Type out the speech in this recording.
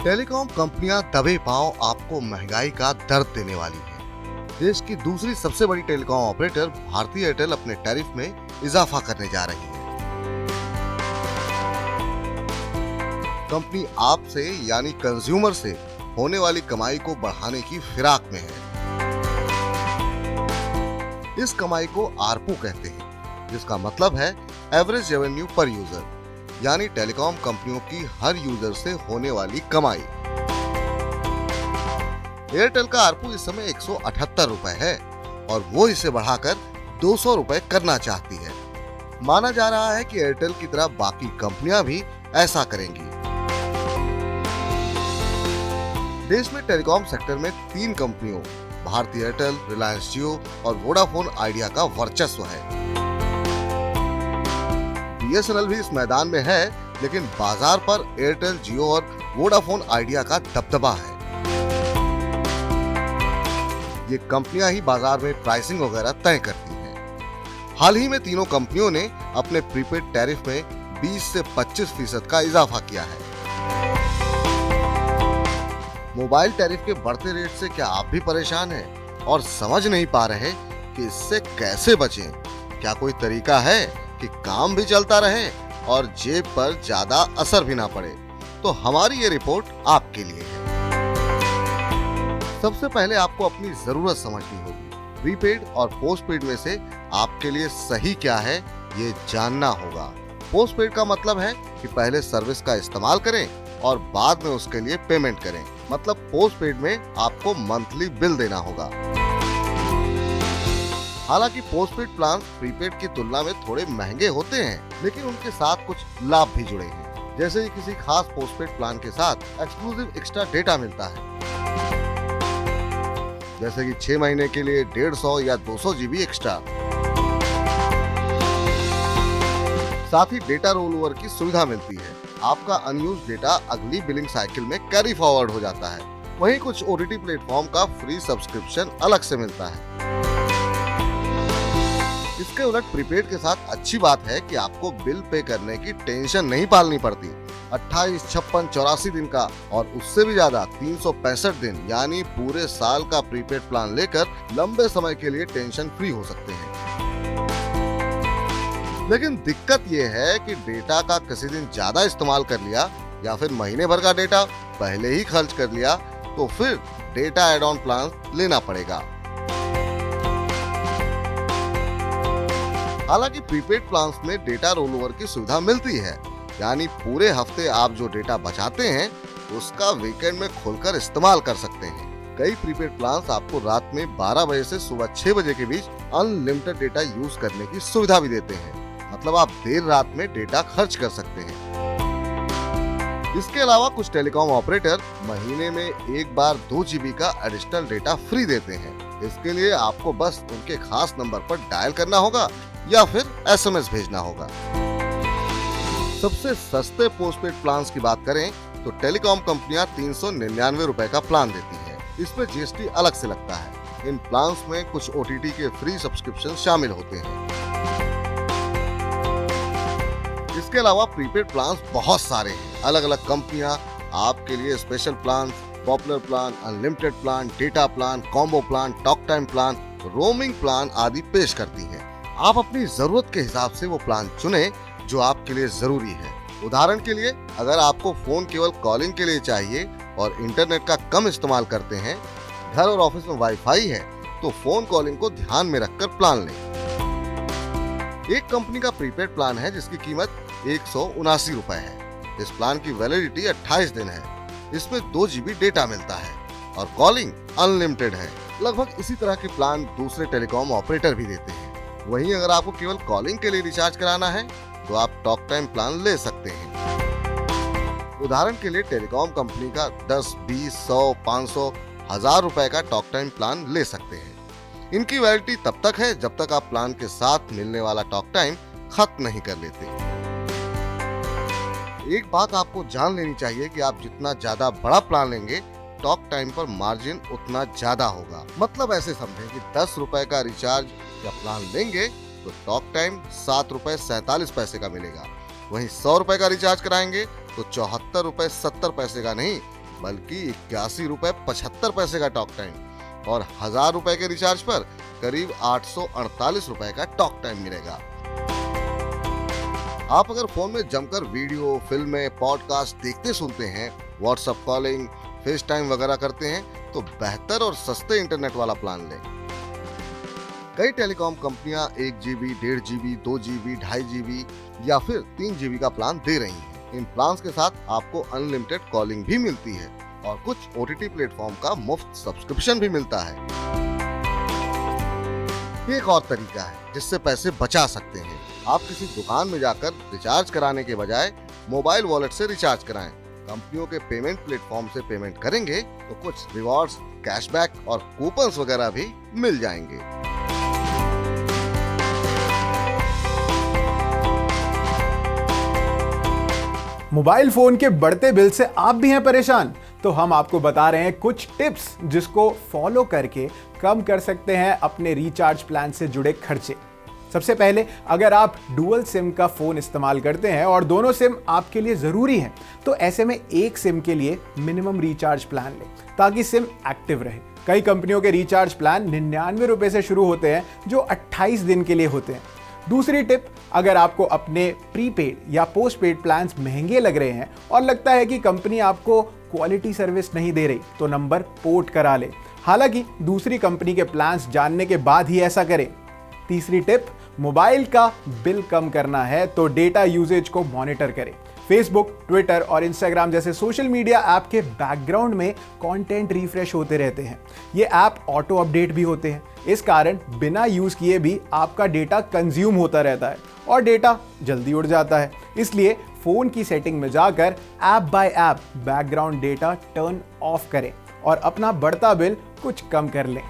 Telecom कंपनियां दबे पांव आपको महंगाई का दर्द देने वाली हैं। देश की दूसरी सबसे बड़ी टेलीकॉम ऑपरेटर भारती एयरटेल अपने टैरिफ में इजाफा करने जा रही है। कंपनी आपसे यानी कंज्यूमर से होने वाली कमाई को बढ़ाने की फिराक में है। इस कमाई को आरपू कहते हैं, जिसका मतलब है एवरेज रेवेन्यू पर यूजर, यानी टेलीकॉम कंपनियों की हर यूजर से होने वाली कमाई। एयरटेल का आरपू इस समय 178 रुपए है और वो इसे बढ़ाकर 200 रुपए करना चाहती है। माना जा रहा है कि एयरटेल की तरह बाकी कंपनियां भी ऐसा करेंगी। देश में टेलीकॉम सेक्टर में 3 कंपनियों भारती एयरटेल, रिलायंस जियो और वोडाफोन आइडिया का वर्चस्व है। बीएसएनएल भी इस मैदान में है, लेकिन बाजार पर एयरटेल, जियो और वोडाफोन आइडिया का दबदबा है। ये कंपनियां ही बाजार में प्राइसिंग वगैरह तय करती हैं। हाल ही में तीनों कंपनियों ने अपने प्रीपेड टैरिफ में 20 से 25% का इजाफा किया है। मोबाइल टैरिफ के बढ़ते रेट से क्या आप भी परेशान हैं और समझ नहीं पा रहे कि इससे कैसे बचें? क्या कोई तरीका है कि काम भी चलता रहे और जेब पर ज्यादा असर भी ना पड़े? तो हमारी ये रिपोर्ट आपके लिए है। सबसे पहले आपको अपनी जरूरत समझनी होगी। प्रीपेड और पोस्टपेड में से आपके लिए सही क्या है, ये जानना होगा। पोस्टपेड का मतलब है कि पहले सर्विस का इस्तेमाल करें और बाद में उसके लिए पेमेंट करें। मतलब पोस्टपेड में आपको मंथली बिल देना होगा। हालांकि पोस्टपेड प्लान प्रीपेड की तुलना में थोड़े महंगे होते हैं, लेकिन उनके साथ कुछ लाभ भी जुड़े हैं। जैसे कि किसी खास पोस्टपेड प्लान के साथ एक्सक्लूसिव एक्स्ट्रा डेटा मिलता है, जैसे कि 6 महीने के लिए 150 या 200 जीबी एक्स्ट्रा। साथ ही डेटा रोल ओवर की सुविधा मिलती है। आपका अनयूज डेटा अगली बिलिंग साइकिल में कैरी फॉरवर्ड हो जाता है। वहीं कुछ ओटीटी प्लेटफॉर्म का फ्री सब्सक्रिप्शन अलग से मिलता है। इसके उलट प्रीपेड के साथ अच्छी बात है कि आपको बिल पे करने की टेंशन नहीं पालनी पड़ती। 28, 56, 84 दिन का और उससे भी ज्यादा 365 दिन यानी पूरे साल का प्रीपेड प्लान लेकर लंबे समय के लिए टेंशन फ्री हो सकते हैं। लेकिन दिक्कत ये है कि डेटा का किसी दिन ज्यादा इस्तेमाल कर लिया या फिर महीने भर का डेटा पहले ही खर्च कर लिया तो फिर डेटा एड ऑन प्लान लेना पड़ेगा। हालांकि प्रीपेड प्लान्स में डेटा रोल ओवर की सुविधा मिलती है, यानी पूरे हफ्ते आप जो डेटा बचाते हैं उसका वीकेंड में खोलकर इस्तेमाल कर सकते हैं। कई प्रीपेड प्लान्स आपको रात में 12 बजे से सुबह 6 बजे के बीच अनलिमिटेड डेटा यूज करने की सुविधा भी देते हैं। मतलब आप देर रात में डेटा खर्च कर सकते हैं। इसके अलावा कुछ टेलीकॉम ऑपरेटर महीने में एक बार 2 जीबी का एडिशनल डेटा फ्री देते हैं। इसके लिए आपको बस उनके खास नंबर पर डायल करना होगा या फिर एसएमएस भेजना होगा। सबसे सस्ते पोस्टपेड प्लान्स की बात करें तो टेलीकॉम कंपनियां 399 रुपए का प्लान देती है। इसमें जीएसटी अलग से लगता है। इन प्लान्स में कुछ ओटीटी के फ्री सब्सक्रिप्शन शामिल होते हैं। इसके अलावा प्रीपेड प्लान्स बहुत सारे हैं। अलग अलग कंपनियां आपके लिए special plan, popular plan, unlimited plan, data plan, combo plan, talk time plan, roaming plan आदि पेश करती हैं। आप अपनी जरूरत के हिसाब से वो प्लान चुनें जो आपके लिए जरूरी है। उदाहरण के लिए, अगर आपको फोन केवल कॉलिंग के लिए चाहिए और इंटरनेट का कम इस्तेमाल करते हैं, घर और ऑफिस में वाईफाई है, तो फोन कॉलिंग को ध्यान में रखकर प्लान लें। एक कंपनी का प्रीपेड प्लान है जिसकी कीमत 179 रुपए है। इस प्लान की वैलिडिटी 28 दिन है। इसमें 2 जीबी डेटा मिलता है और कॉलिंग अनलिमिटेड है। लगभग इसी तरह के प्लान दूसरे टेलीकॉम ऑपरेटर भी देते हैं। वहीं अगर आपको केवल कॉलिंग के लिए रिचार्ज कराना है तो आप टॉक टाइम प्लान ले सकते हैं। उदाहरण के लिए टेलीकॉम कंपनी का 10, 20, 100, 500, 1000 रुपए का टॉक टाइम प्लान ले सकते हैं। इनकी वैलिडिटी तब तक है जब तक आप प्लान के साथ मिलने वाला टॉक टाइम खत्म नहीं कर लेते। एक बात आपको जान लेनी चाहिए कि आप जितना ज्यादा बड़ा प्लान लेंगे, टॉक टाइम पर मार्जिन उतना ज्यादा होगा। मतलब ऐसे समझें कि 10 रुपए का रिचार्ज या प्लान लेंगे तो टॉक टाइम 7 रुपए 47 पैसे का मिलेगा। वहीं 100 रुपए का रिचार्ज कराएंगे तो 74 रुपए 70 पैसे का नहीं बल्कि 81 रुपए 75 पैसे का टॉक टाइम और 1000 रुपए के रिचार्ज पर करीब 848 रुपए का टॉक टाइम मिलेगा। आप अगर फोन में जमकर वीडियो, फिल्में, पॉडकास्ट देखते सुनते हैं, व्हाट्सएप कॉलिंग, फेस टाइम वगैरह करते हैं, तो बेहतर और सस्ते इंटरनेट वाला प्लान लें। कई टेलीकॉम कंपनियां 1 GB, 1.5 GB, 2 GB, 2.5 GB या फिर 3 GB का प्लान दे रही हैं। इन प्लान्स के साथ आपको अनलिमिटेड कॉलिंग भी मिलती है और कुछ OTT प्लेटफॉर्म का मुफ्त सब्सक्रिप्शन भी मिलता है। एक और तरीका है जिससे पैसे बचा सकते हैं। आप किसी दुकान में जाकर रिचार्ज कराने के बजाय मोबाइल वॉलेट से रिचार्ज कराएं। कंपनियों के पेमेंट प्लेटफॉर्म से पेमेंट करेंगे तो कुछ रिवॉर्ड्स, कैशबैक और कूपन्स वगैरह भी मिल जाएंगे। मोबाइल फोन के बढ़ते बिल से आप भी हैं परेशान? तो हम आपको बता रहे हैं कुछ टिप्स जिसको फॉलो करके कम कर सकते हैं अपने रिचार्ज प्लान से जुड़े खर्चे। सबसे पहले, अगर आप डुअल सिम का फोन इस्तेमाल करते हैं और दोनों सिम आपके लिए जरूरी हैं, तो ऐसे में एक सिम के लिए मिनिमम रिचार्ज प्लान लें ताकि सिम एक्टिव रहे। कई कंपनियों के रिचार्ज प्लान 99 रुपए से शुरू होते हैं जो 28 दिन के लिए होते हैं। दूसरी टिप, अगर आपको अपने प्रीपेड या पोस्टपेड प्लान्स महंगे लग रहे हैं और लगता है कि कंपनी आपको क्वालिटी सर्विस नहीं दे रही, तो नंबर पोर्ट करा ले। हालांकि दूसरी कंपनी के प्लान्स जानने के बाद ही ऐसा करें। तीसरी टिप, मोबाइल का बिल कम करना है तो डेटा यूजेज को मॉनिटर करें। फेसबुक, ट्विटर और इंस्टाग्राम जैसे सोशल मीडिया ऐप के बैकग्राउंड में कंटेंट रिफ्रेश होते रहते हैं। ये ऐप ऑटो अपडेट भी होते हैं। इस कारण बिना यूज किए भी आपका डेटा कंज्यूम होता रहता है और डेटा जल्दी उड़ जाता है। इसलिए फोन की सेटिंग में जाकर app by app background data turn off करें और अपना बढ़ता बिल कुछ कम कर लें।